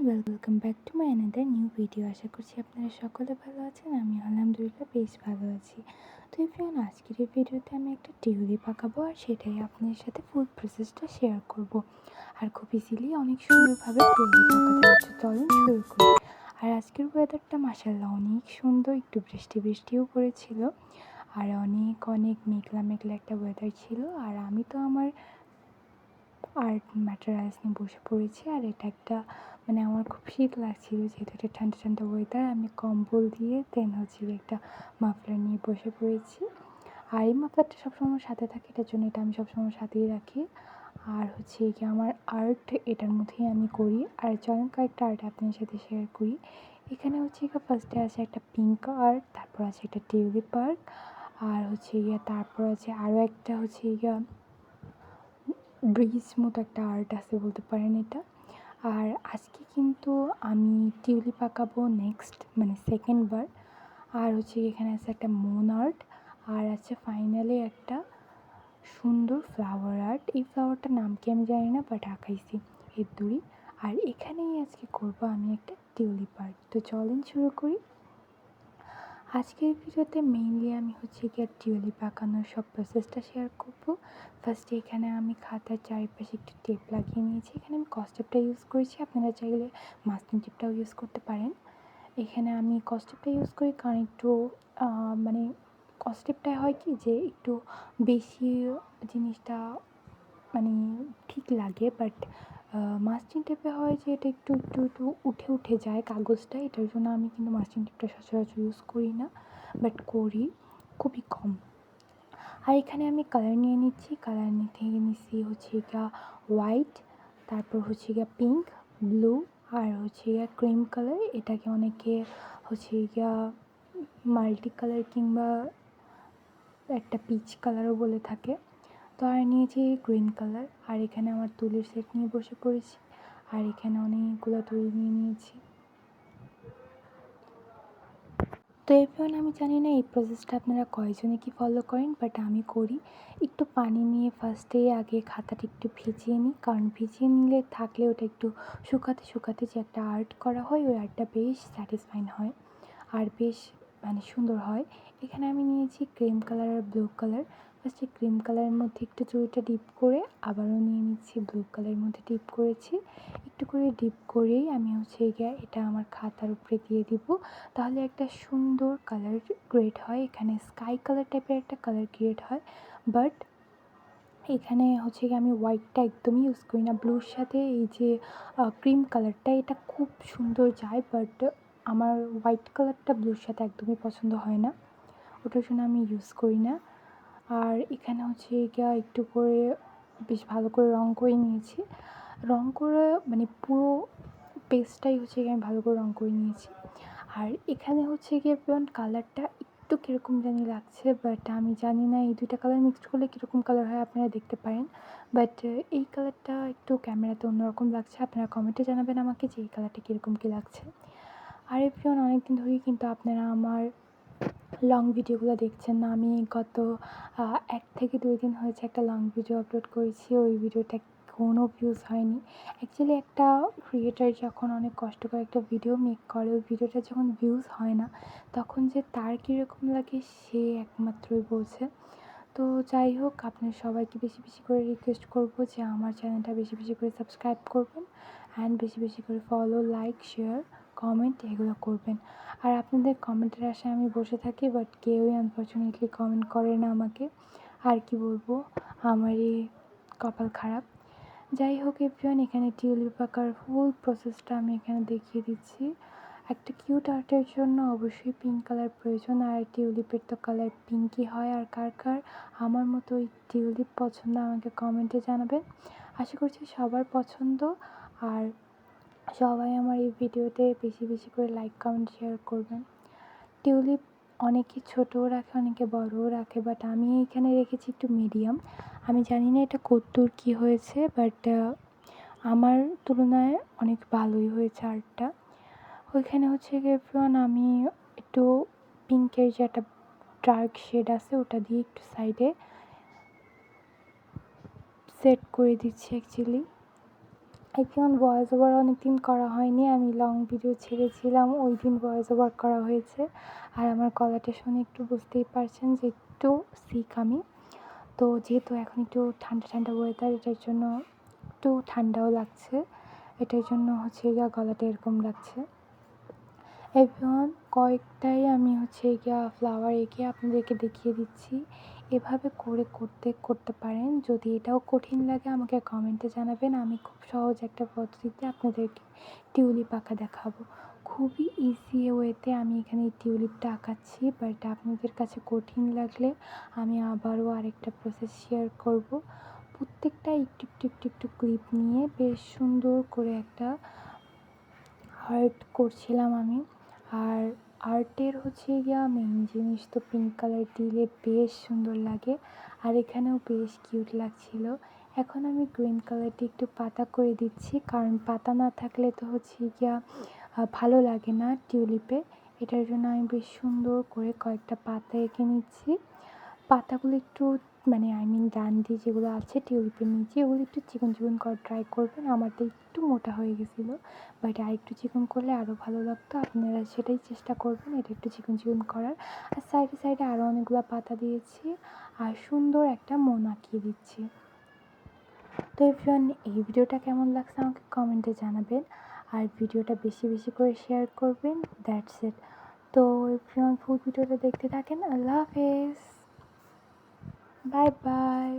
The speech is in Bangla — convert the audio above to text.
Welcome back to my another new video. আশা করছি আপনারা সকলে ভালো আছেন। আমি আলহামদুলিল্লাহ বেশ ভালো আছি। তো এভরিওয়ান, আজকের এই ভিডিওতে আমি একটা টিউলিপ আঁকাবো, আর সেটাই আপনাদের সাথে ফুল প্রসেসটা শেয়ার করব। আর খুব ইজিলি অনেক সুন্দরভাবে টিউলিপ আঁকাতে হচ্ছে। চলুন শুরু করি। আর আজকের ওয়েদারটা মাশাআল্লাহ অনেক সুন্দর, একটু বৃষ্টিও পড়েছিল, আর অনেক অনেক মেঘলা মেঘলা একটা ওয়েদার ছিল। আর আমি তো আমার আর্ট ম্যাটেরিয়ালস নিয়ে বসে পড়েছি। আর এটা একটা আমার খুব শীত লাগছিল, যেহেতু এটা ঠান্ডা ঠান্ডা ওয়েদার। আমি কম্বল দিয়ে একটা মাফলার নিয়ে বসে পড়েছি। আর এই মাফলারটা সবসময় সাথে থাকে, এটার জন্য এটা আমি সবসময় সাথেই রাখি। আর কি আমার আর্ট এটার মধ্যেই আমি করি। আর চলেন কয়েকটা আর্ট আপনাদের সাথে শেয়ার করি। এখানে ফার্স্টে আছে একটা পিঙ্ক আর্ট, তারপর আছে একটা টিউলিপ আর্ট, আর তারপর আছে আরও একটা ব্রিজ মতো একটা আর্ট আছে বলতে পারেন এটা। আর আজকে কিন্তু আমি টিউলিপ আঁকাবো নেক্সট, সেকেন্ড বার। আর এখানে আছে একটা মুন আর্ট, আর আছে ফাইনালি একটা সুন্দর ফ্লাওয়ার আর্ট। এই ফ্লাওয়ারটার নাম কি আমি জানি না, বাট আঁকাইছি এর দূরই। আর এখানেই আজকে করবো আমি একটা টিউলিপ আর্ট। তো চলেন শুরু করি। আজকের ভিডিওতে মেইনলি আমি টিউলিপ আঁকানোর সব প্রসেসটা শেয়ার করব। ফার্স্টে এখানে আমি খাতার চারিপাশে একটু টেপ লাগিয়ে নিয়েছি। এখানে আমি কসটেপটা ইউজ করেছি, আপনারা চাইলে মাস্কিং টেপটাও ইউজ করতে পারেন। এখানে আমি কসটেপটা ইউজ করি কারণ একটু কসটেপটায় হয় কি যে একটু বেশি জিনিসটা ঠিক লাগে, বাট মাস্কিং টেপে হয় যে এটা একটু একটু একটু উঠে যায় কাগজটা। এটার জন্য আমি কিন্তু মাস্কিং টেপটা সচরাচর ইউজ করি না, বাট করি খুবই কম। আর এখানে আমি কালার নিয়ে নিচ্ছি। কালার নিচ্ছি হোয়াইট, তারপর পিঙ্ক, ব্লু, আর ক্রিম কালার। এটাকে অনেকে মাল্টি কালার কিংবা একটা পিচ কালারও বলে থাকে। তো আর নিয়েছি গ্রিন কালার। আর এখানে আমার তুলির সেট নিয়ে বসে পড়েছি। আর এখানে অনেকগুলো তুলি নিয়ে নিয়েছি। তো এরপর আমি জানি না এই প্রসেসটা আপনারা কয়জনে কি ফলো করেন, বাট আমি করি। একটু পানি নিয়ে ফার্স্টে আগে খাতাটা একটু ভিজিয়ে নিই, কারণ ভিজিয়ে নিলে থাকলে ওটা একটু শুকাতে যে একটা আর্ট করা হয়, ওই আর্টটা বেশ স্যাটিসফাইং হয় আর বেশ সুন্দর হয়। এখানে আমি নিয়েছি ক্রিম কালার আর ব্লু কালার। ফার্স্টে ক্রিম কালারের মধ্যে একটু চুড়িটা ডিপ করে আবারও নিয়ে নিচ্ছি, ব্লু কালারের মধ্যে ডিপ করেছি। একটু করে ডিপ করেই আমি এটা আমার খাতার উপরে দিয়ে দিব, তাহলে একটা সুন্দর কালার ক্রিয়েট হয়। এখানে স্কাই কালার টাইপের একটা কালার ক্রিয়েট হয়, বাট এখানে আমি হোয়াইটটা একদমই ইউজ করি না। ব্লুর সাথে এই যে ক্রিম কালারটা, এটা খুব সুন্দর যায়, বাট আমার হোয়াইট কালারটা ব্লুর সাথে একদমই পছন্দ হয় না, ওটার জন্য আমি ইউজ করি না। আর এখানে একটু করে বেশ ভালো করে রং করে নিয়েছি। রং করে পুরো পেজটাই আমি ভালো করে রং করে নিয়েছি। আর এখানে কালারটা একটু কীরকম জানি লাগছে, বাট আমি জানি না এই দুইটা কালার মিক্সড করলে কীরকম কালার হয়, আপনারা দেখতে পারেন। বাট এই কালারটা একটু ক্যামেরাতে অন্যরকম লাগছে। আপনারা কমেন্টে জানাবেন আমাকে যে এই কালারটা কীরকম কী লাগছে। আর এভরিওয়ান, অনেকদিন ধরেই কিন্তু আপনারা আমার লং ভিডিওগুলো দেখছেন না। আমি গত 1 থেকে 2 দিন হয়েছে একটা লং ভিডিও আপলোড করেছি। ওই ভিডিওটা কোনো ভিউজ হয়নি। অ্যাকচুয়ালি একটা ক্রিয়েটার যখন অনেক কষ্ট করে একটা ভিডিও মেক করে, ওই ভিডিওটা যখন ভিউজ হয় না, তখন যে তার কীরকম লাগে সে একমাত্রই বোঝে। তো যাই হোক, আপনার সবাইকে বেশি বেশি করে রিকোয়েস্ট করবো যে আমার চ্যানেলটা বেশি বেশি করে সাবস্ক্রাইব করবেন, অ্যান্ড বেশি বেশি করে ফলো, লাইক, শেয়ার, কমেন্ট এগুলো করবেন। আর আপনাদের কমেন্টের আশায় আমি বসে থাকি, বাট কেউই আনফর্চুনেটলি কমেন্ট করে না আমাকে। আর কি বলবো, আমারই কপাল খারাপ। যাই হোক এভরিওয়ান, এখানে টিউলিপ আঁকার ফুল প্রসেসটা আমি এখানে দেখিয়ে দিচ্ছি। একটা কিউট আর্টের জন্য অবশ্যই পিঙ্ক কালার প্রয়োজন, আর টিউলিপের তো কালার পিঙ্কই হয়। আর কার কার আমার মতো ওই টিউলিপ পছন্দ আমাকে কমেন্টে জানাবেন। আশা করছি সবার পছন্দ। আর সবাই আমার এই ভিডিওতে বেশি বেশি করে লাইক, কমেন্ট, শেয়ার করবেন। টিউলিপ অনেকে ছোটও রাখে, অনেকে বড়ও রাখে, বাট আমি এখানে রেখেছি একটু মিডিয়াম। আমি জানি না এটা কতদূর কী হয়েছে, বাট আমার তুলনায় অনেক ভালোই হয়েছে আর্টটা। ওইখানে এভরিওয়ান, আমি একটু পিঙ্কের যে একটা ডার্ক শেড আছে ওটা দিয়ে একটু সাইডে সেট করে দিচ্ছি অ্যাকচুয়ালি। এখন ভয়েস ওভার অনেকদিন করা হয়নি, আমি লং ভিডিও ছেড়েছিলাম, ওই দিন ভয়েস ওভার করা হয়েছে। আর আমার গলাটা শুনে একটু বুঝতেই পারছেন যে একটু সিক আমি। তো যেহেতু এখন একটু ঠান্ডা ঠান্ডা ওয়েদার, এটার জন্য একটু ঠান্ডাও লাগছে, এটার জন্য হচ্ছে গিয়া গলাটা এরকম লাগছে। এখন কয়েকটাই আমি হচ্ছে গিয়া ফ্লাওয়ার এঁকে আপনাদেরকে দেখিয়ে দিচ্ছি। এভাবে করতে পারেন। যদি এটাও কঠিন লাগে আমাকে কমেন্টে জানাবেন, আমি খুব সহজ একটা পদ্ধতিতে আপনাদেরকে টিউলিপ আঁকা দেখাবো। খুবই ইজি ওয়েতে আমি এখানে এই টিউলিপটা আঁকাচ্ছি, বাট আপনাদের কাছে কঠিন লাগলে আমি আবারও আরেকটা প্রসেস শেয়ার করব। প্রত্যেকটা একটু একটু একটু একটু ক্লিপ নিয়ে বেশ সুন্দর করে একটা আর্ট করছিলাম আমি। আর আর্টের হচ্ছে গিয়া মেইন জিনিস তো পিঙ্ক কালার দিলে বেশ সুন্দর লাগে, আর এখানেও বেশ কিউট লাগছিল। এখন আমি গ্রিন কালারটি একটু পাতা করে দিচ্ছি, কারণ পাতা না থাকলে তো হচ্ছে গিয়া ভালো লাগে না টিউলিপে। এটার জন্য আমি বেশ সুন্দর করে কয়েকটা পাতা এঁকে নিচ্ছি। পাতাগুলো একটু ডান্ডি যেগুলো আছে টিউলিপের নিচে, ওগুলো একটু চিকন চিকন করার ট্রাই করবেন। আমারটা একটু মোটা হয়ে গেছিলো, বাট আরেকটু চিকন করলে আরও ভালো লাগতো। আপনারা সেটাই চেষ্টা করবেন, এটা একটু চিকন চিকন করার। আর সাইডে সাইডে আরও অনেকগুলো পাতা দিয়েছি, আর সুন্দর একটা মন আঁকিয়ে দিচ্ছি। তো এভরিওয়ান, এই ভিডিওটা কেমন লাগছে আমাকে কমেন্টে জানাবেন, আর ভিডিওটা বেশি বেশি করে শেয়ার করবেন। That's it. তো এভরিওয়ান, ফুল ভিডিওটা দেখতে থাকেন। আল্লাহ হাফেজ, বাই বাই।